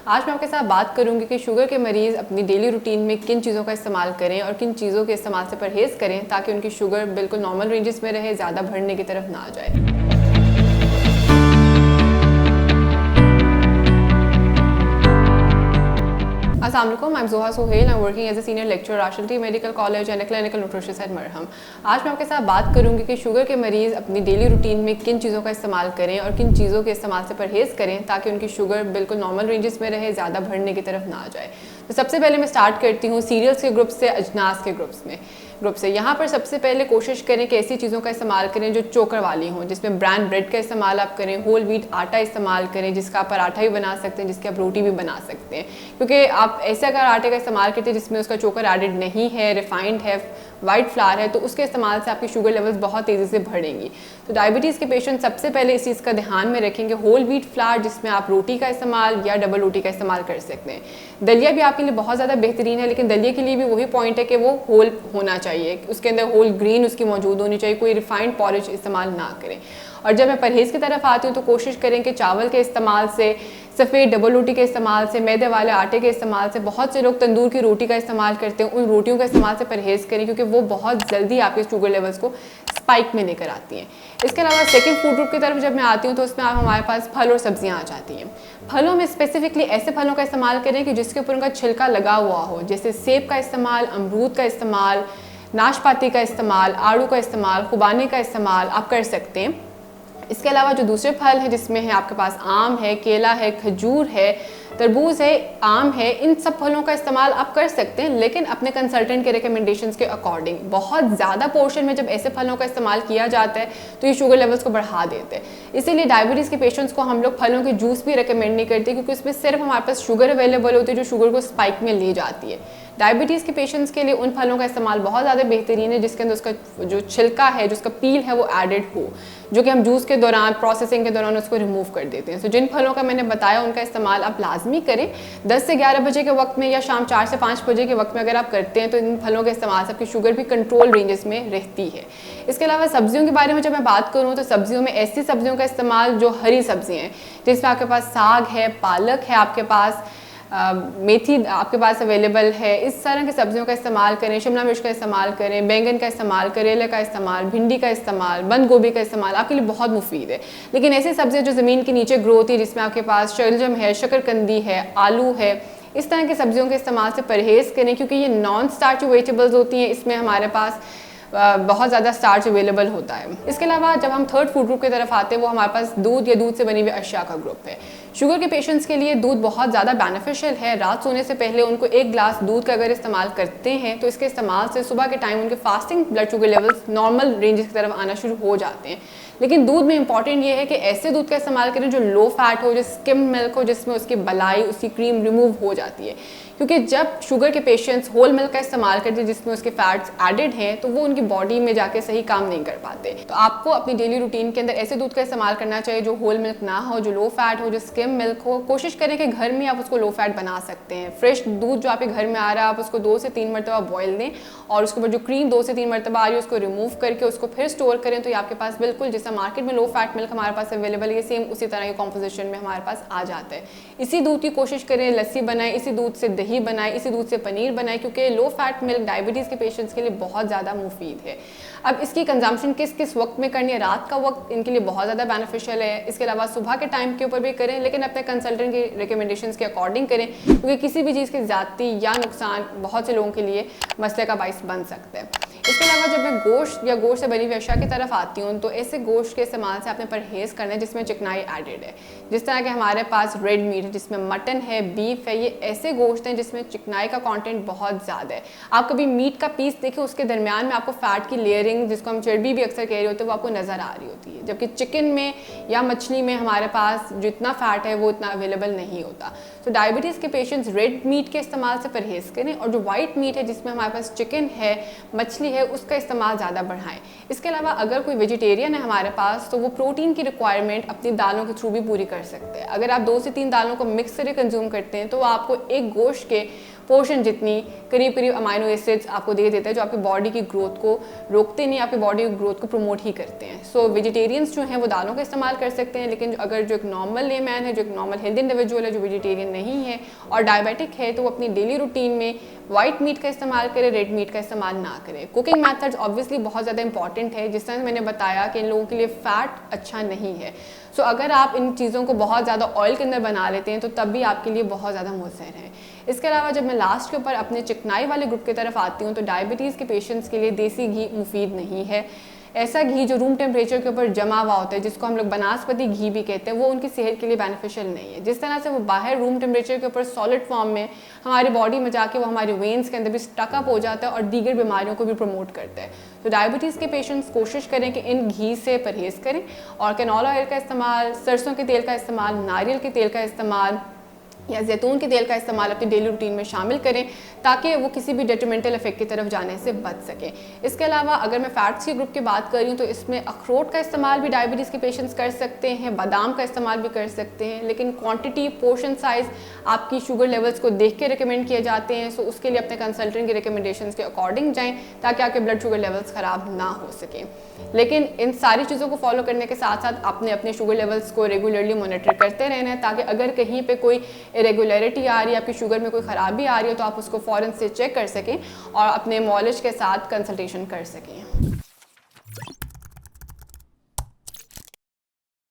आज मैं आपके साथ बात करूंगी कि शुगर के मरीज़ अपनी डेली रूटीन में किन चीज़ों का इस्तेमाल करें और किन चीज़ों के इस्तेमाल से परहेज़ करें ताकि उनकी शुगर बिल्कुल नॉर्मल रेंजेस में रहे, ज़्यादा बढ़ने की तरफ ना जाए। Assalamu alaikum, I'm Zoha Sohail. I'm working as a senior lecturer at Rashidi Medical College and a clinical nutritionist at Marham. आज मैं आपके साथ बात करूंगी कि शुगर के मरीज़ अपनी डेली रूटीन में किन चीज़ों का इस्तेमाल करें और किन चीज़ों के इस्तेमाल से परहेज़ करें ताकि उनकी शुगर बिल्कुल नॉर्मल रेंजेस में रहे, ज़्यादा बढ़ने की तरफ ना जाए। तो सबसे पहले मैं स्टार्ट करती हूँ सीरियल्स के ग्रुप से अजनास के ग्रुप से। यहाँ पर सबसे पहले कोशिश करें कि ऐसी चीज़ों का इस्तेमाल करें जो चोकर वाली हों, जिसमें ब्रांड ब्रेड का इस्तेमाल आप करें, होल व्हीट आटा इस्तेमाल करें जिसका आप पराठा भी बना सकते हैं, जिसकी आप रोटी भी बना सकते हैं। क्योंकि आप ऐसे अगर आटे का इस्तेमाल करते हैं जिसमें उसका चोकर एडेड नहीं है, रिफाइंड है, वाइट फ्लावर है, तो उसके इस्तेमाल से आपकी शुगर लेवल्स बहुत तेज़ी से बढ़ेंगी। तो डायबिटीज़ के पेशेंट सबसे पहले इस चीज़ का ध्यान में रखेंगे होल व्हीट फ्लावर जिसमें आप रोटी का इस्तेमाल या डबल रोटी का इस्तेमाल कर सकते हैं। दलिया भी आपके लिए बहुत ज़्यादा बेहतरीन है, लेकिन दलिया के लिए भी वही पॉइंट है कि वो होल होना चाहिए, उसके अंदर होल ग्रीन उसकी मौजूद होनी चाहिए, कोई रिफाइंड पॉलिश इस्तेमाल ना करें। और जब मैं परहेज़ की तरफ आती हूँ तो कोशिश करें कि चावल के इस्तेमाल से, सफ़ेद डबल रोटी के इस्तेमाल से, मैदे वाले आटे के इस्तेमाल से, बहुत से लोग तंदूर की रोटी का इस्तेमाल करते हैं, उन रोटियों का इस्तेमाल से परहेज़ करें क्योंकि वो बहुत जल्दी आपके शुगर लेवल्स को स्पाइक में लेकर आती हैं। इसके अलावा सेकंड फूड ग्रुप की तरफ जब मैं आती हूँ तो उसमें हमारे पास फल और सब्जियाँ आ जाती हैं। फलों में स्पेसिफिकली ऐसे फलों का इस्तेमाल करें कि जिसके ऊपर उनका छिलका लगा हुआ हो, जैसे सेब का इस्तेमाल, अमरूद का इस्तेमाल, नाशपाती का इस्तेमाल, आड़ू का इस्तेमाल, खुबानी का इस्तेमाल आप कर सकते हैं। इसके अलावा जो दूसरे फल हैं जिसमें है आपके पास आम है, केला है, खजूर है, तरबूज है, आम है, इन सब फलों का इस्तेमाल आप कर सकते हैं, लेकिन अपने कंसल्टेंट के रिकमेंडेशंस के अकॉर्डिंग। बहुत ज़्यादा पोर्शन में जब ऐसे फलों का इस्तेमाल किया जाता है तो ये शुगर लेवल्स को बढ़ा देते हैं। इसीलिए डायबिटीज़ के पेशेंट्स को हम लोग फलों के जूस भी रिकमेंड नहीं करते क्योंकि उसमें सिर्फ हमारे पास शुगर अवेलेबल होती है जो शुगर को स्पाइक में ले जाती है। डायबिटीज़ के पेशेंट्स के लिए उन फलों का इस्तेमाल बहुत ज़्यादा बेहतरीन है जिसके अंदर उसका जो छिलका है, जो उसका पील है वो एडेड हो, जो कि हम जूस के दौरान, प्रोसेसिंग के दौरान उसको रिमूव कर देते हैं। तो जिन फलों का मैंने बताया उनका इस्तेमाल आप लाजमी करें। 10 से 11 बजे के वक्त में या शाम 4 से 5 बजे के वक्त में अगर आप करते हैं तो इन फलों के इस्तेमाल से आपकी शुगर भी कंट्रोल रेंजेस में रहती है। इसके अलावा सब्जियों के बारे में जब मैं बात करूँ तो सब्जियों में ऐसी सब्जियों का इस्तेमाल जो हरी सब्जियाँ हैं, जिसमें आपके पास साग है, पालक है, आपके पास मेथी आपके पास अवेलेबल है, इस तरह की सब्जियों का इस्तेमाल करें। शिमला मिर्च का इस्तेमाल करें, बैंगन का इस्तेमाल, करेले का इस्तेमाल, भिंडी का इस्तेमाल, बंद गोभी का इस्तेमाल आपके लिए बहुत मुफीद है। लेकिन ऐसी सब्जियां जो ज़मीन के नीचे ग्रो होती है जिसमें आपके पास शलजम है, शकरकंदी है, आलू है, इस तरह की सब्जियों के इस्तेमाल से परहेज़ करें क्योंकि ये नॉन स्टार्च वेजिटेबल्स होती हैं, इसमें हमारे पास बहुत ज़्यादा स्टार्च अवेलेबल होता है। इसके अलावा जब हम थर्ड फूड ग्रुप की तरफ आते हैं वो हमारे पास दूध या दूध से बनी हुई अशिया का ग्रुप है। शुगर के पेशेंट्स के लिए दूध बहुत ज़्यादा बेनिफिशियल है। रात सोने से पहले उनको 1 गिलास दूध का अगर इस्तेमाल करते हैं तो इसके इस्तेमाल से सुबह के टाइम उनके fasting blood sugar levels normal ranges की तरफ आना शुरू हो जाते हैं। लेकिन दूध में इंपॉर्टेंट ये है कि ऐसे दूध का इस्तेमाल करें जो लो फैट हो, जो स्किम मिल्क हो, जिसमें उसकी बलाई, उसकी क्रीम रिमूव हो जाती है। क्योंकि जब शुगर के पेशेंट्स होल मिल्क का इस्तेमाल करते हैं जिसमें उसके फैट्स एडेड हैं तो वो उनकी बॉडी में जाके सही काम नहीं कर पाते। तो आपको अपनी डेली रूटीन के अंदर ऐसे दूध का इस्तेमाल करना चाहिए जो होल मिल्क ना हो, जो लो फैट हो, जो स्किम मिल्क हो। कोशिश करें कि घर में आप उसको लो फैट बना सकते हैं। फ्रेश दूध जो आपके घर में आ रहा है आप उसको 2 से 3 मरतबा बॉयल दें और उसके ऊपर जो क्रीम 2 से 3 मरतबा आ रही है उसको रिमूव करके उसको फिर स्टोर करें तो ये आपके पास बिल्कुल जैसा मार्केट में लो फैट मिल्क हमारे पास अवेलेबल है सेम उसी तरह के कॉम्पोजिशन में हमारे पास आ जाता है। इसी दूध की कोशिश करें लस्सी बनाएं, इसी दूध से दही बनाएं, इसी दूध से पनीर बनाएं क्योंकि लो फैट मिल्क डायबिटीज़ के पेशेंट्स के लिए बहुत ज़्यादा मुफीद है। अब इसकी कंजम्पशन किस किस वक्त में करनी है, रात का वक्त इनके लिए बहुत ज़्यादा बेनिफिशियल है। इसके अलावा सुबह के टाइम के ऊपर भी करें लेकिन अपने कंसल्टेंट की रिकमेंडेशंस के अकॉर्डिंग करें क्योंकि किसी भी चीज़ की ज़्यादती या नुकसान बहुत से लोगों के लिए मसले का बाइस बन सकता है। इसके अलावा जब मैं गोश्त या गोश्त से बनी हुई अशिया की तरफ आती हूँ तो ऐसे गोश्त के इस्तेमाल से आपने परहेज़ करना है जिसमें चिकनाई एडेड है। जिस तरह के हमारे पास रेड मीट है जिसमें मटन है, बीफ है, ये ऐसे गोश्त हैं जिसमें चिकनाई का कंटेंट बहुत ज़्यादा है। आप कभी मीट का पीस देखें उसके दरमियान में आपको फैट की लेयरिंग जिसको हम चर्बी भी अक्सर कह रहे होते हैं वो आपको नज़र आ रही होती है, जबकि चिकन में या मछली में हमारे पास जितना फैट है वो इतना अवेलेबल नहीं होता। तो डायबिटीज़ के पेशेंट्स रेड मीट के इस्तेमाल से परहेज़ करें और जो वाइट मीट है जिसमें हमारे पास चिकन है, मछली है, उसका इस्तेमाल ज़्यादा बढ़ाएं। इसके अलावा अगर कोई वेजिटेरियन है हमारे पास तो वो प्रोटीन की रिक्वायरमेंट अपनी दालों के थ्रू भी पूरी कर सकते हैं। अगर आप 2 से 3 दालों को मिक्स करके कंज्यूम करते हैं तो आपको एक गोश्त के पोर्शन जितनी करीब करीब अमाइनो एसिड्स आपको दे देता है जो आपकी बॉडी की ग्रोथ को रोकते नहीं, आपकी बॉडी की ग्रोथ को प्रमोट ही करते हैं। सो वेजिटेरियंस जो हैं वो दालों का इस्तेमाल कर सकते हैं, लेकिन अगर जो एक नॉर्मल लेमैन है, जो एक नॉर्मल हेल्दी इंडिविजुअल है, जो वेजिटेरियन नहीं है और डायबिटिक है, तो वो अपनी डेली रूटीन में वाइट मीट का इस्तेमाल करें, रेड मीट का इस्तेमाल ना करें। कुकिंग मेथड्स ऑब्वियसली बहुत ज़्यादा इंपॉर्टेंट है, जिस तरह मैंने बताया कि इन लोगों के लिए फ़ैट अच्छा नहीं है। सो अगर आप इन चीज़ों को बहुत ज़्यादा ऑयल के अंदर बना लेते हैं तो तब भी आपके लिए बहुत ज़्यादा मुज़र है। इसके अलावा जब मैं लास्ट के ऊपर अपने चिकनाई वाले ग्रुप की तरफ आती हूँ तो डायबिटीज़ के पेशेंट्स के लिए देसी घी मुफीद नहीं है। ऐसा घी जो रूम टेम्परेचर के ऊपर जमा हुआ होता है, जिसको हम लोग बनास्पति घी भी कहते हैं, वो उनकी सेहत के लिए बेनिफिशियल नहीं है। जिस तरह से वो बाहर रूम टेम्परेचर के ऊपर सॉलिड फॉर्म में हमारी बॉडी में जाके वो हमारे वेन्स के अंदर भी स्टकअप हो जाता है और दीगर बीमारियों को भी प्रमोट करता है। तो डायबिटीज़ के पेशेंट्स कोशिश करें कि इन घी से परहेज़ करें और कैनोला ऑयल का इस्तेमाल, सरसों के तेल का इस्तेमाल, नारियल के तेल का इस्तेमाल या जैतून के तेल का इस्तेमाल अपनी डेली रूटीन में शामिल करें ताकि वो किसी भी डेट्रीमेंटल इफेक्ट की तरफ जाने से बच सकें। इसके अलावा अगर मैं फैट्स के ग्रुप की बात कर रही हूँ तो इसमें अखरोट का इस्तेमाल भी डायबिटीज़ के पेशेंट्स कर सकते हैं, बादाम का इस्तेमाल भी कर सकते हैं, लेकिन क्वांटिटी, पोर्शन साइज़ आपकी शुगर लेवल्स को देख के रिकमेंड किए जाते हैं। सो उसके लिए अपने कंसल्टेंट की रिकमेंडेशंस के अकॉर्डिंग जाएँ ताकि आपके ब्लड शुगर लेवल्स ख़राब ना हो सकें। लेकिन इन सारी चीज़ों को फॉलो करने के साथ साथ अपने शुगर लेवल्स को रेगुलरली मॉनिटर करते रहना है ताकि अगर कहीं पे कोई इरेगुलरिटी आ रही है, आपकी शुगर में कोई ख़राबी आ रही है तो आप उसको फ़ौरन से चेक कर सकें और अपने मॉलिज के साथ कंसल्टेशन कर सकें।